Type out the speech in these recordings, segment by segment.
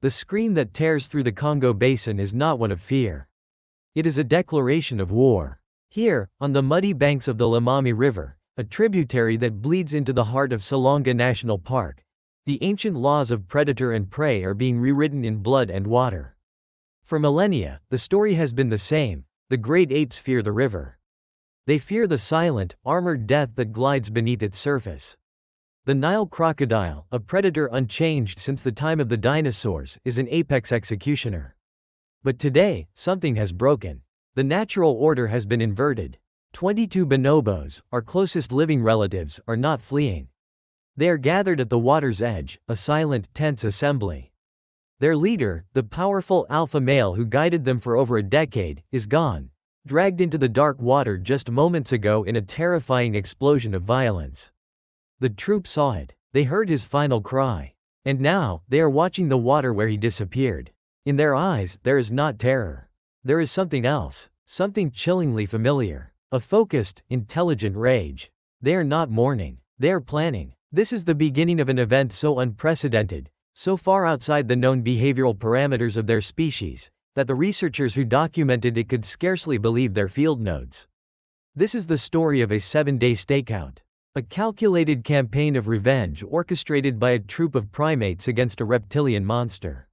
The scream that tears through the Congo basin is not one of fear. It is a declaration of war. Here, on the muddy banks of the Lomami River, a tributary that bleeds into the heart of Salonga National Park, the ancient laws of predator and prey are being rewritten in blood and water. For millennia, the story has been the same: the great apes fear the river. They fear the silent, armored death that glides beneath its surface. The Nile crocodile, a predator unchanged since the time of the dinosaurs, is an apex executioner. But today, something has broken. The natural order has been inverted. 22 bonobos, our closest living relatives, are not fleeing. They are gathered at the water's edge, a silent, tense assembly. Their leader, the powerful alpha male who guided them for over a decade, is gone, dragged into the dark water just moments ago in a terrifying explosion of violence. The troop saw it. They heard his final cry. And now, they are watching the water where he disappeared. In their eyes, there is not terror. There is something else, something chillingly familiar. A focused, intelligent rage. They are not mourning. They are planning. This is the beginning of an event so unprecedented, so far outside the known behavioral parameters of their species, that the researchers who documented it could scarcely believe their field notes. This is the story of a 7-day stakeout. A calculated campaign of revenge orchestrated by a troop of primates against a reptilian monster.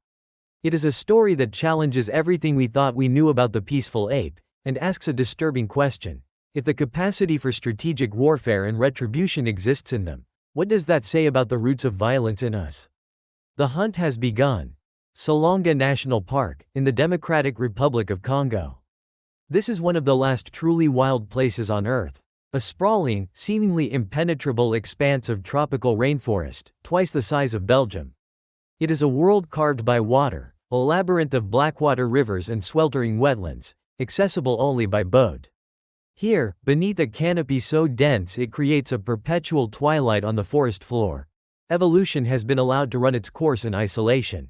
It is a story that challenges everything we thought we knew about the peaceful ape, and asks a disturbing question. If the capacity for strategic warfare and retribution exists in them, what does that say about the roots of violence in us? The hunt has begun. Salonga National Park, in the Democratic Republic of Congo. This is one of the last truly wild places on Earth. A sprawling, seemingly impenetrable expanse of tropical rainforest, twice the size of Belgium. It is a world carved by water, a labyrinth of blackwater rivers and sweltering wetlands, accessible only by boat. Here, beneath a canopy so dense it creates a perpetual twilight on the forest floor, evolution has been allowed to run its course in isolation.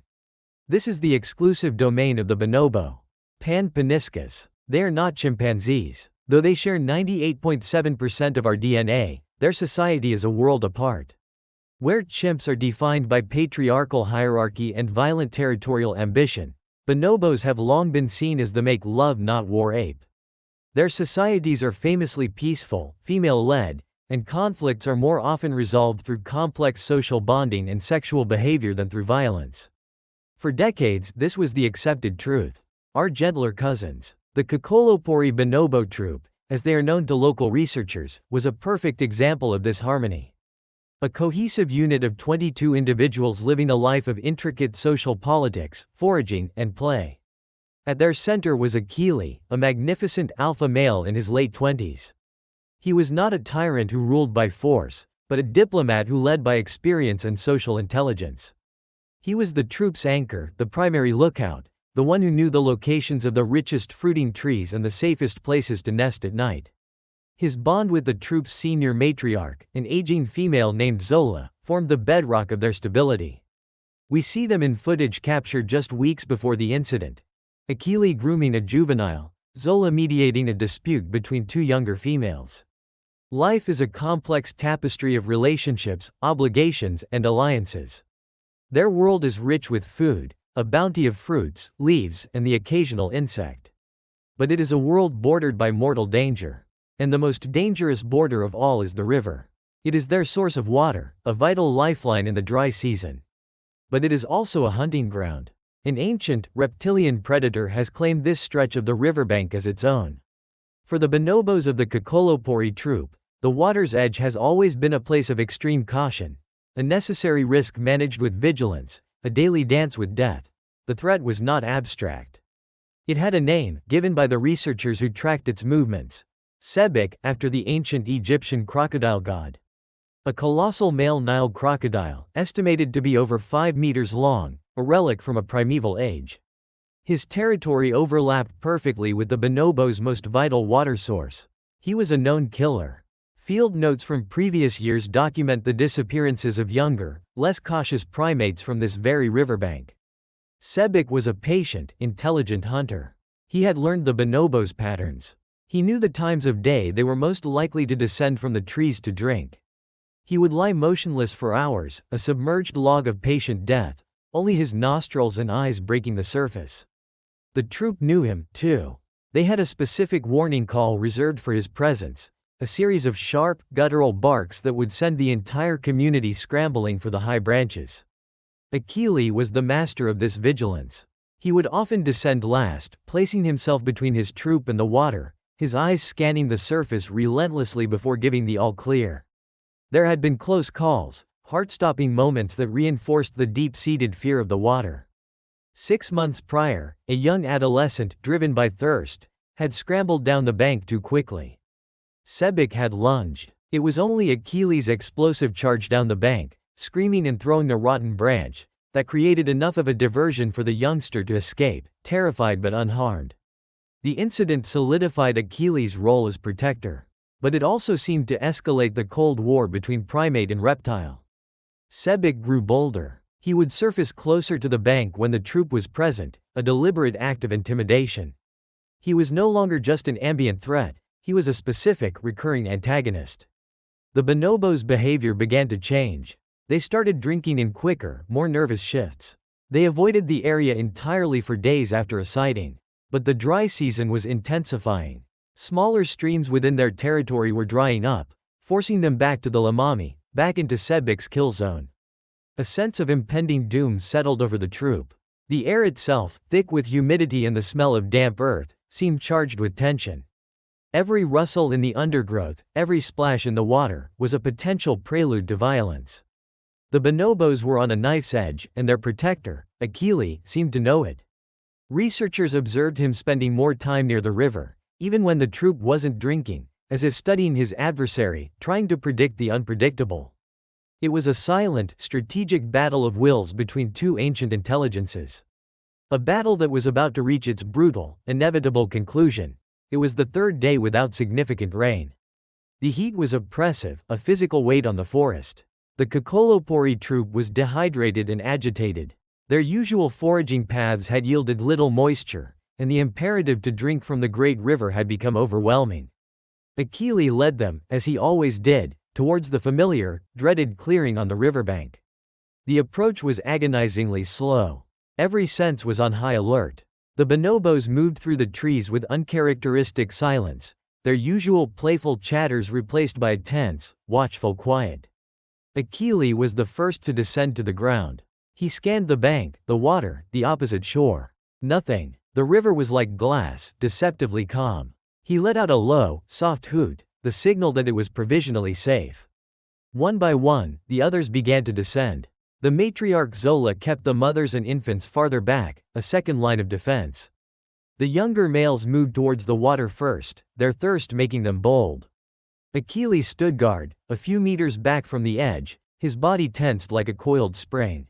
This is the exclusive domain of the bonobo. Pan-paniscus. They are not chimpanzees. Though they share 98.7% of our DNA, their society is a world apart. Where chimps are defined by patriarchal hierarchy and violent territorial ambition, bonobos have long been seen as the make love not war ape. Their societies are famously peaceful, female-led, and conflicts are more often resolved through complex social bonding and sexual behavior than through violence. For decades, this was the accepted truth. Our gentler cousins, the Kokolopori bonobo troop, as they are known to local researchers, was a perfect example of this harmony. A cohesive unit of 22 individuals living a life of intricate social politics, foraging, and play. At their center was Akili, a magnificent alpha male in his late 20s. He was not a tyrant who ruled by force, but a diplomat who led by experience and social intelligence. He was the troop's anchor, the primary lookout, the one who knew the locations of the richest fruiting trees and the safest places to nest at night. His bond with the troop's senior matriarch, an aging female named Zola, formed the bedrock of their stability. We see them in footage captured just weeks before the incident. Akili grooming a juvenile, Zola mediating a dispute between two younger females. Life is a complex tapestry of relationships, obligations, and alliances. Their world is rich with food, a bounty of fruits, leaves, and the occasional insect. But it is a world bordered by mortal danger. And the most dangerous border of all is the river. It is their source of water, a vital lifeline in the dry season. But it is also a hunting ground. An ancient, reptilian predator has claimed this stretch of the riverbank as its own. For the bonobos of the Kokolopori troop, the water's edge has always been a place of extreme caution, a necessary risk managed with vigilance, a daily dance with death. The threat was not abstract. It had a name, given by the researchers who tracked its movements. Sebek, after the ancient Egyptian crocodile god. A colossal male Nile crocodile, estimated to be over 5 meters long, a relic from a primeval age. His territory overlapped perfectly with the bonobo's most vital water source. He was a known killer. Field notes from previous years document the disappearances of younger, less cautious primates from this very riverbank. Sebek was a patient, intelligent hunter. He had learned the bonobos' patterns. He knew the times of day they were most likely to descend from the trees to drink. He would lie motionless for hours, a submerged log of patient death, only his nostrils and eyes breaking the surface. The troop knew him, too. They had a specific warning call reserved for his presence, a series of sharp, guttural barks that would send the entire community scrambling for the high branches. Achille was the master of this vigilance. He would often descend last, placing himself between his troop and the water, his eyes scanning the surface relentlessly before giving the all-clear. There had been close calls, heart-stopping moments that reinforced the deep-seated fear of the water. 6 months prior, a young adolescent, driven by thirst, had scrambled down the bank too quickly. Sebek had lunged. It was only Achilles' explosive charge down the bank, screaming and throwing a rotten branch, that created enough of a diversion for the youngster to escape, terrified but unharmed. The incident solidified Achilles' role as protector. But it also seemed to escalate the Cold War between primate and reptile. Sebek grew bolder. He would surface closer to the bank when the troop was present, a deliberate act of intimidation. He was no longer just an ambient threat, he was a specific, recurring antagonist. The bonobos' behavior began to change. They started drinking in quicker, more nervous shifts. They avoided the area entirely for days after a sighting. But the dry season was intensifying. Smaller streams within their territory were drying up, forcing them back to the Lamami, back into Sebek's kill zone. A sense of impending doom settled over the troop. The air itself, thick with humidity and the smell of damp earth, seemed charged with tension. Every rustle in the undergrowth, every splash in the water, was a potential prelude to violence. The bonobos were on a knife's edge, and their protector, Achille, seemed to know it. Researchers observed him spending more time near the river, even when the troop wasn't drinking, as if studying his adversary, trying to predict the unpredictable. It was a silent, strategic battle of wills between two ancient intelligences. A battle that was about to reach its brutal, inevitable conclusion. It was the third day without significant rain. The heat was oppressive, a physical weight on the forest. The Kokolopori troop was dehydrated and agitated. Their usual foraging paths had yielded little moisture, and the imperative to drink from the great river had become overwhelming. Achille led them, as he always did, towards the familiar, dreaded clearing on the riverbank. The approach was agonizingly slow. Every sense was on high alert. The bonobos moved through the trees with uncharacteristic silence, their usual playful chatters replaced by a tense, watchful quiet. Achille was the first to descend to the ground. He scanned the bank, the water, the opposite shore. Nothing. The river was like glass, deceptively calm. He let out a low, soft hoot, the signal that it was provisionally safe. One by one, the others began to descend. The matriarch Zola kept the mothers and infants farther back, a second line of defense. The younger males moved towards the water first, their thirst making them bold. Achille stood guard, a few meters back from the edge, his body tensed like a coiled spring.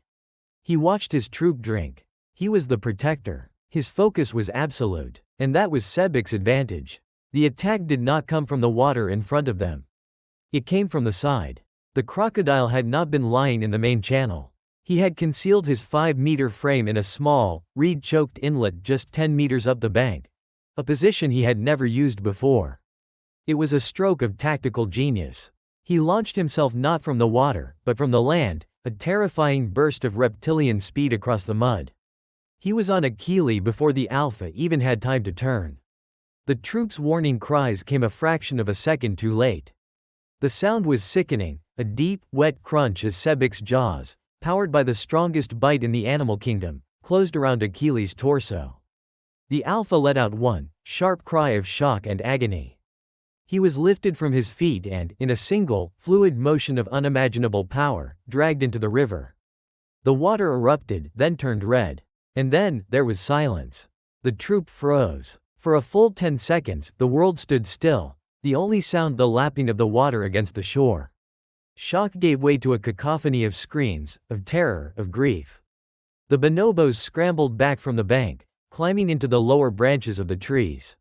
He watched his troop drink. He was the protector. His focus was absolute, and that was Sebek's advantage. The attack did not come from the water in front of them. It came from the side. The crocodile had not been lying in the main channel. He had concealed his 5-meter frame in a small, reed-choked inlet just 10 meters up the bank, a position he had never used before. It was a stroke of tactical genius. He launched himself not from the water, but from the land, a terrifying burst of reptilian speed across the mud. He was on Achille before the Alpha even had time to turn. The troops' warning cries came a fraction of a second too late. The sound was sickening, a deep, wet crunch as Sebek's jaws, powered by the strongest bite in the animal kingdom, closed around Achilles' torso. The Alpha let out one sharp cry of shock and agony. He was lifted from his feet and, in a single, fluid motion of unimaginable power, dragged into the river. The water erupted, then turned red. And then, there was silence. The troop froze. For a full 10 seconds, the world stood still, the only sound the lapping of the water against the shore. Shock gave way to a cacophony of screams, of terror, of grief. The bonobos scrambled back from the bank, climbing into the lower branches of the trees.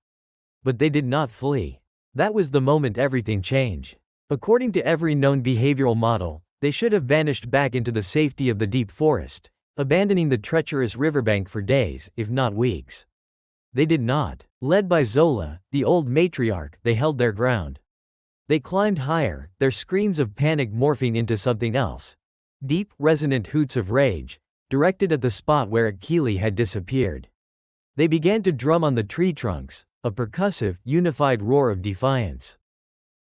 But they did not flee. That was the moment everything changed. According to every known behavioral model, they should have vanished back into the safety of the deep forest, abandoning the treacherous riverbank for days, if not weeks. They did not. Led by Zola, the old matriarch, they held their ground. They climbed higher, their screams of panic morphing into something else. Deep, resonant hoots of rage, directed at the spot where Achille had disappeared. They began to drum on the tree trunks, a percussive, unified roar of defiance.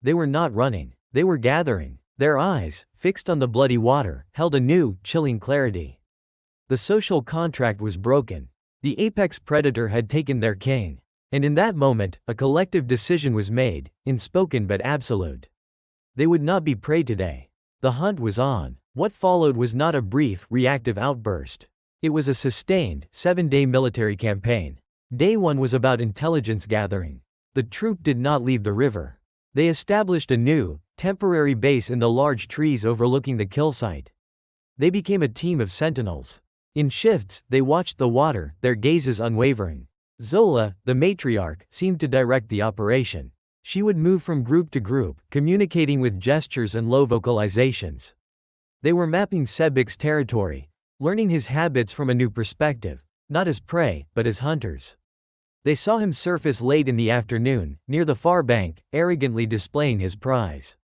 They were not running, they were gathering. Their eyes, fixed on the bloody water, held a new, chilling clarity. The social contract was broken. The apex predator had taken their king. And in that moment, a collective decision was made, unspoken but absolute. They would not be prey today. The hunt was on. What followed was not a brief, reactive outburst. It was a sustained, 7-day military campaign. Day 1 was about intelligence gathering. The troop did not leave the river. They established a new, temporary base in the large trees overlooking the kill site. They became a team of sentinels. In shifts, they watched the water, their gazes unwavering. Zola, the matriarch, seemed to direct the operation. She would move from group to group, communicating with gestures and low vocalizations. They were mapping Sebek's territory, learning his habits from a new perspective, not as prey, but as hunters. They saw him surface late in the afternoon, near the far bank, arrogantly displaying his prize.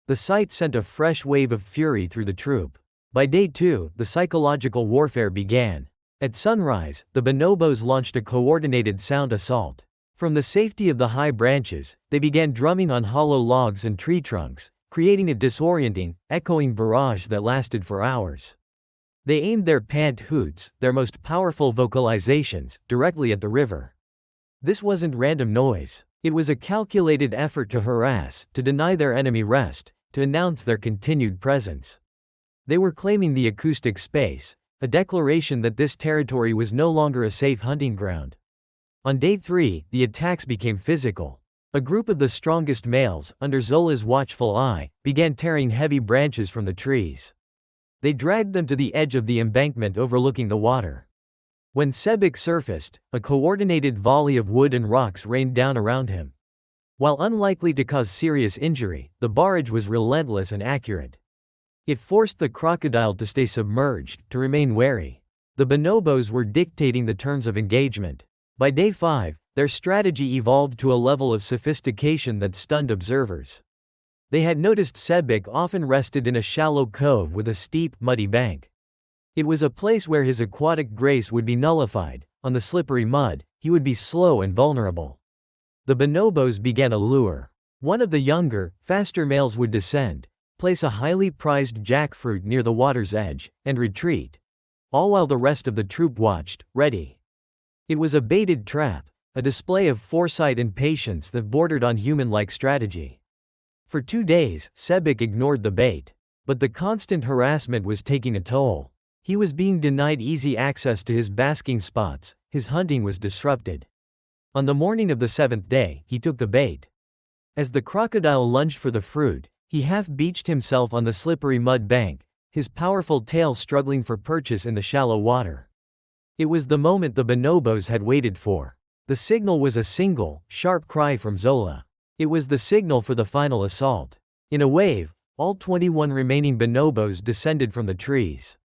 The sight sent a fresh wave of fury through the troop. By day 2, the psychological warfare began. At sunrise, the bonobos launched a coordinated sound assault. From the safety of the high branches, they began drumming on hollow logs and tree trunks, creating a disorienting, echoing barrage that lasted for hours. They aimed their pant hoots, their most powerful vocalizations, directly at the river. This wasn't random noise. It was a calculated effort to harass, to deny their enemy rest, to announce their continued presence. They were claiming the acoustic space, a declaration that this territory was no longer a safe hunting ground. On day 3, the attacks became physical. A group of the strongest males, under Zola's watchful eye, began tearing heavy branches from the trees. They dragged them to the edge of the embankment overlooking the water. When Sebek surfaced, a coordinated volley of wood and rocks rained down around him. While unlikely to cause serious injury, the barrage was relentless and accurate. It forced the crocodile to stay submerged, to remain wary. The bonobos were dictating the terms of engagement. By day 5, their strategy evolved to a level of sophistication that stunned observers. They had noticed Sebek often rested in a shallow cove with a steep, muddy bank. It was a place where his aquatic grace would be nullified. On the slippery mud, he would be slow and vulnerable. The bonobos began a lure. One of the younger, faster males would descend, place a highly prized jackfruit near the water's edge, and retreat. All while the rest of the troop watched, ready. It was a baited trap, a display of foresight and patience that bordered on human-like strategy. For 2 days, Sebek ignored the bait. But the constant harassment was taking a toll. He was being denied easy access to his basking spots, his hunting was disrupted. On the morning of the 7th day, he took the bait. As the crocodile lunged for the fruit, he half-beached himself on the slippery mud bank, his powerful tail struggling for purchase in the shallow water. It was the moment the bonobos had waited for. The signal was a single, sharp cry from Zola. It was the signal for the final assault. In a wave, all 21 remaining bonobos descended from the trees.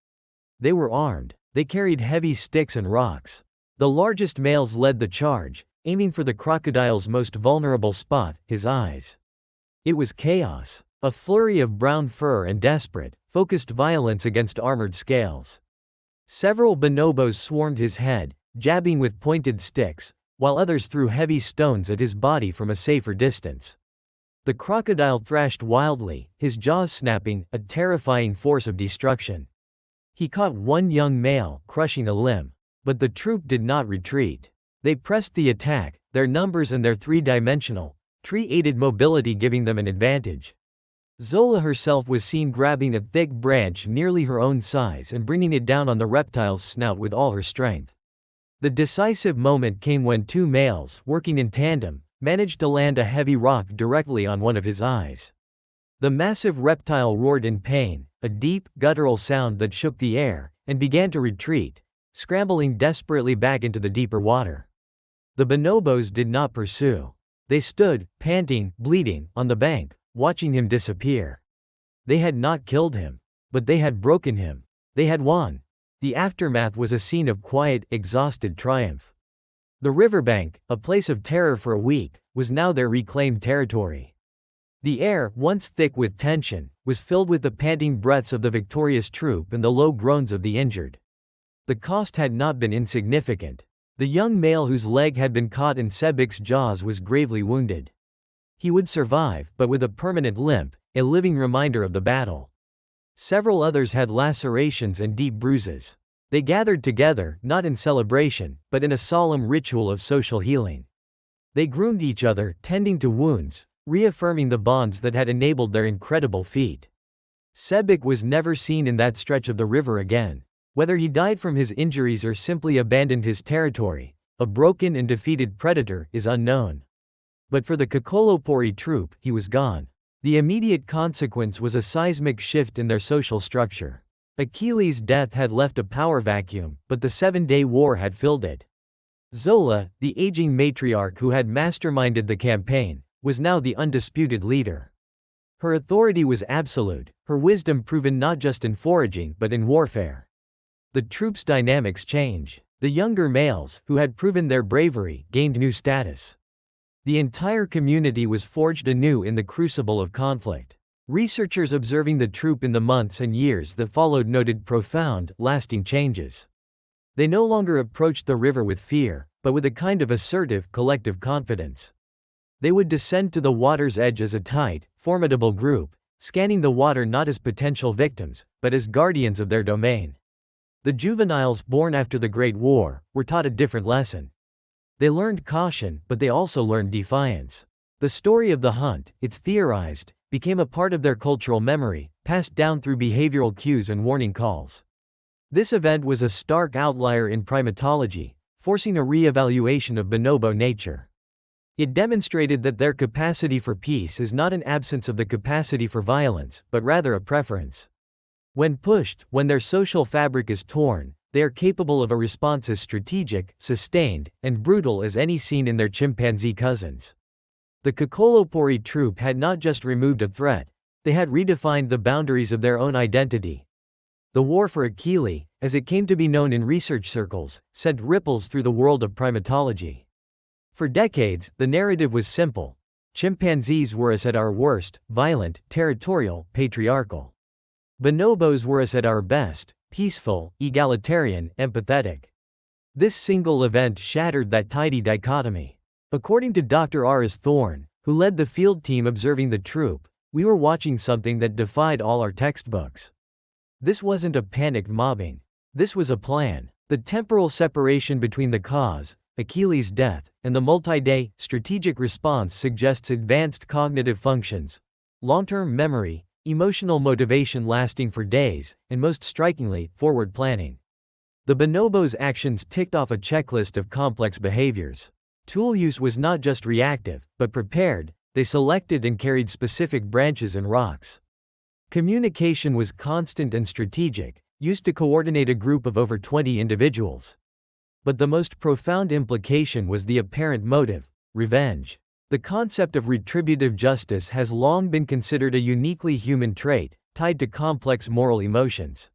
They were armed. They carried heavy sticks and rocks. The largest males led the charge, aiming for the crocodile's most vulnerable spot, his eyes. It was chaos, a flurry of brown fur and desperate, focused violence against armored scales. Several bonobos swarmed his head, jabbing with pointed sticks, while others threw heavy stones at his body from a safer distance. The crocodile thrashed wildly, his jaws snapping, a terrifying force of destruction. He caught one young male, crushing a limb. But the troop did not retreat. They pressed the attack, their numbers and their three-dimensional, tree-aided mobility giving them an advantage. Zola herself was seen grabbing a thick branch nearly her own size and bringing it down on the reptile's snout with all her strength. The decisive moment came when 2 males, working in tandem, managed to land a heavy rock directly on one of his eyes. The massive reptile roared in pain, a deep, guttural sound that shook the air, and began to retreat, scrambling desperately back into the deeper water. The bonobos did not pursue. They stood, panting, bleeding, on the bank, watching him disappear. They had not killed him. But they had broken him. They had won. The aftermath was a scene of quiet, exhausted triumph. The riverbank, a place of terror for a week, was now their reclaimed territory. The air, once thick with tension, was filled with the panting breaths of the victorious troop and the low groans of the injured. The cost had not been insignificant. The young male whose leg had been caught in Sebek's jaws was gravely wounded. He would survive, but with a permanent limp, a living reminder of the battle. Several others had lacerations and deep bruises. They gathered together, not in celebration, but in a solemn ritual of social healing. They groomed each other, tending to wounds, reaffirming the bonds that had enabled their incredible feat. Sebek was never seen in that stretch of the river again. Whether he died from his injuries or simply abandoned his territory, a broken and defeated predator, is unknown. But for the Kokolopori troop, he was gone. The immediate consequence was a seismic shift in their social structure. Achilles' death had left a power vacuum, but the 7-day war had filled it. Zola, the aging matriarch who had masterminded the campaign, was now the undisputed leader. Her authority was absolute, her wisdom proven not just in foraging but in warfare. The troops' dynamics change. The younger males, who had proven their bravery, gained new status. The entire community was forged anew in the crucible of conflict. Researchers observing the troop in the months and years that followed noted profound, lasting changes. They no longer approached the river with fear, but with a kind of assertive, collective confidence. They would descend to the water's edge as a tight, formidable group, scanning the water not as potential victims, but as guardians of their domain. The juveniles born after the Great War were taught a different lesson. They learned caution, but they also learned defiance. The story of the hunt, it's theorized, became a part of their cultural memory, passed down through behavioral cues and warning calls. This event was a stark outlier in primatology, forcing a re-evaluation of bonobo nature. It demonstrated that their capacity for peace is not an absence of the capacity for violence, but rather a preference. When pushed, when their social fabric is torn, they are capable of a response as strategic, sustained, and brutal as any seen in their chimpanzee cousins. The Kokolopori troop had not just removed a threat, they had redefined the boundaries of their own identity. The war for Achilles, as it came to be known in research circles, sent ripples through the world of primatology. For decades, the narrative was simple. Chimpanzees were us at our worst, violent, territorial, patriarchal. Bonobos were us at our best, peaceful, egalitarian, empathetic. This single event shattered that tidy dichotomy. According to Dr. R.S. Thorne, who led the field team observing the troop, we were watching something that defied all our textbooks. This wasn't a panicked mobbing. This was a plan. The temporal separation between the cause, Achilles' death, and the multi-day, strategic response suggests advanced cognitive functions, long-term memory, emotional motivation lasting for days, and most strikingly, forward planning. The bonobos' actions ticked off a checklist of complex behaviors. Tool use was not just reactive, but prepared. They selected and carried specific branches and rocks. Communication was constant and strategic, used to coordinate a group of over 20 individuals. But the most profound implication was the apparent motive: revenge. The concept of retributive justice has long been considered a uniquely human trait, tied to complex moral emotions.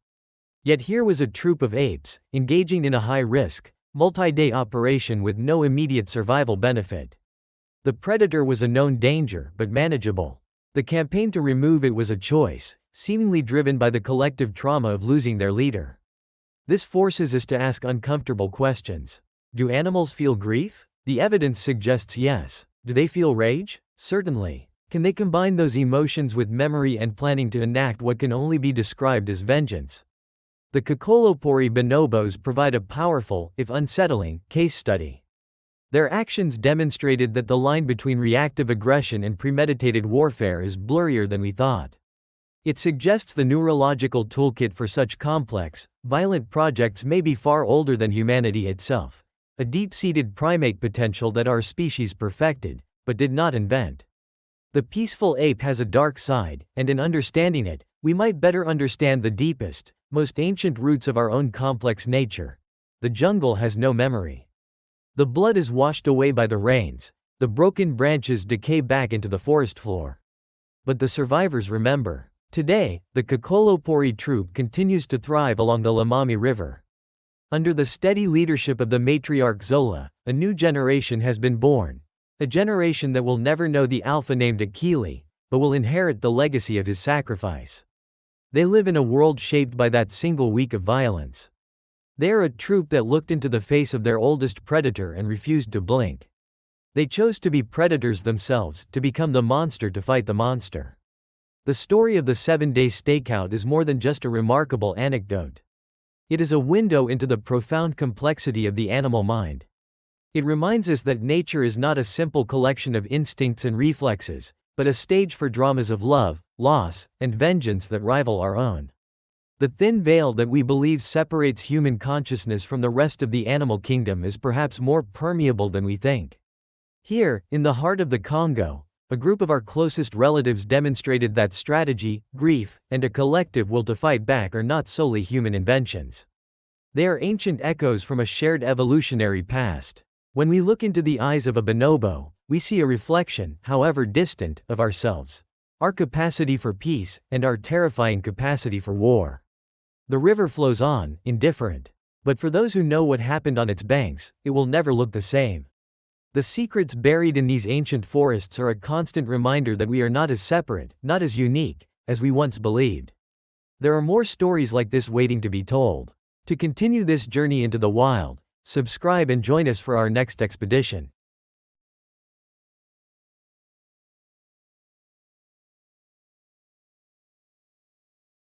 Yet here was a troop of apes, engaging in a high-risk, multi-day operation with no immediate survival benefit. The predator was a known danger, but manageable. The campaign to remove it was a choice, seemingly driven by the collective trauma of losing their leader. This forces us to ask uncomfortable questions. Do animals feel grief? The evidence suggests yes. Do they feel rage? Certainly. Can they combine those emotions with memory and planning to enact what can only be described as vengeance? The Kokolopori bonobos provide a powerful, if unsettling, case study. Their actions demonstrated that the line between reactive aggression and premeditated warfare is blurrier than we thought. It suggests the neurological toolkit for such complex, violent projects may be far older than humanity itself. A deep-seated primate potential that our species perfected, but did not invent. The peaceful ape has a dark side, and in understanding it, we might better understand the deepest, most ancient roots of our own complex nature. The jungle has no memory. The blood is washed away by the rains, the broken branches decay back into the forest floor. But the survivors remember. Today, the Kokolopori troop continues to thrive along the Lomami River. Under the steady leadership of the matriarch Zola, a new generation has been born. A generation that will never know the alpha named Achilles, but will inherit the legacy of his sacrifice. They live in a world shaped by that single week of violence. They are a troop that looked into the face of their oldest predator and refused to blink. They chose to be predators themselves, to become the monster to fight the monster. The story of the 7-day stakeout is more than just a remarkable anecdote. It is a window into the profound complexity of the animal mind. It reminds us that nature is not a simple collection of instincts and reflexes, but a stage for dramas of love, loss, and vengeance that rival our own. The thin veil that we believe separates human consciousness from the rest of the animal kingdom is perhaps more permeable than we think. Here, in the heart of the Congo, a group of our closest relatives demonstrated that strategy, grief, and a collective will to fight back are not solely human inventions. They are ancient echoes from a shared evolutionary past. When we look into the eyes of a bonobo, we see a reflection, however distant, of ourselves, our capacity for peace, and our terrifying capacity for war. The river flows on, indifferent. But for those who know what happened on its banks, it will never look the same. The secrets buried in these ancient forests are a constant reminder that we are not as separate, not as unique, as we once believed. There are more stories like this waiting to be told. To continue this journey into the wild, subscribe and join us for our next expedition.